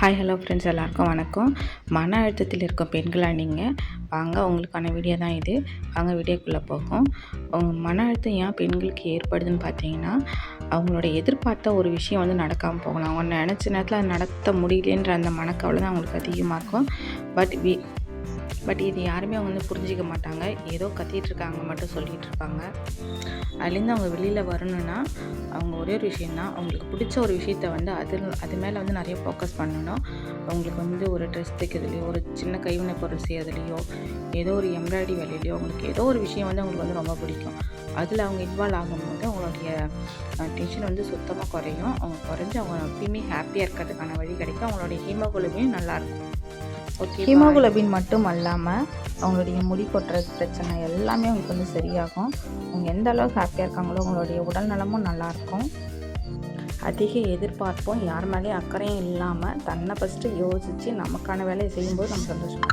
Hi hello friends, எல்லாருக்கும் வணக்கம். மன அழுத்தத்தில் இருக்கும் பெண்களாக நீங்கள் வாங்க, உங்களுக்கான வீடியோ தான் இது. வாங்க வீடியோக்குள்ளே போகும். மன அழுத்தம் ஏன் பெண்களுக்கு ஏற்படுதுன்னு பார்த்தீங்கன்னா, அவங்களோட எதிர்பார்த்த ஒரு விஷயம் வந்து நடக்காமல் போகலாம். அவங்க நினச்ச நேரத்தில் அது நடத்த முடியலன்ற அந்த மனக்கவலை தான் அவங்களுக்கு அதிகமாக இருக்கும். பட் இது யாருமே அவங்க வந்து புரிஞ்சிக்க மாட்டாங்க. ஏதோ கத்திகிட்டு இருக்காங்க மட்டும் சொல்லிகிட்டு இருப்பாங்க. அதுலேருந்து அவங்க வெளியில் வரணுன்னா அவங்க ஒரே ஒரு விஷயந்தான், அவங்களுக்கு பிடிச்ச ஒரு விஷயத்த வந்து அது மேலே வந்து நிறைய ஃபோக்கஸ் பண்ணணும். அவங்களுக்கு வந்து ஒரு ட்ரெஸ் தைக்கிறதுலையோ, ஒரு சின்ன கைவினை பொருள் செய்கிறதுலையோ, ஏதோ ஒரு எம்ப்ராய்டரி வேலையிலையோ அவங்களுக்கு ஏதோ ஒரு விஷயம் வந்து அவங்களுக்கு வந்து ரொம்ப பிடிக்கும். அதில் அவங்க இன்வால்வ் ஆகும்போது அவங்களுடைய டென்ஷன் வந்து சுத்தமாக குறையும். அவங்க குறைஞ்சி அவங்க எப்பயுமே ஹாப்பியாக இருக்கிறதுக்கான வழி கிடைக்கும். அவங்களுடைய ஹீமோகுளோபின் நல்லாயிருக்கும். ஹீமோகுளோபின் மட்டும் அல்லாமல் அவங்களுடைய முடி கொட்டுற பிரச்சனை எல்லாமே அவங்களுக்கு வந்து சரியாகும். அவங்க எந்த அளவுக்கு ஹாப்பியாக இருக்காங்களோ அவங்களுடைய உடல் நலமும் நல்லாயிருக்கும். அதிக எதிர்பார்ப்பும் யார் மேலேயும் அக்கறையும் இல்லாமல் தன்னை ஃபஸ்ட்டு யோசித்து நமக்கான வேலையை செய்யும்போது நம்ம சந்தோஷம்.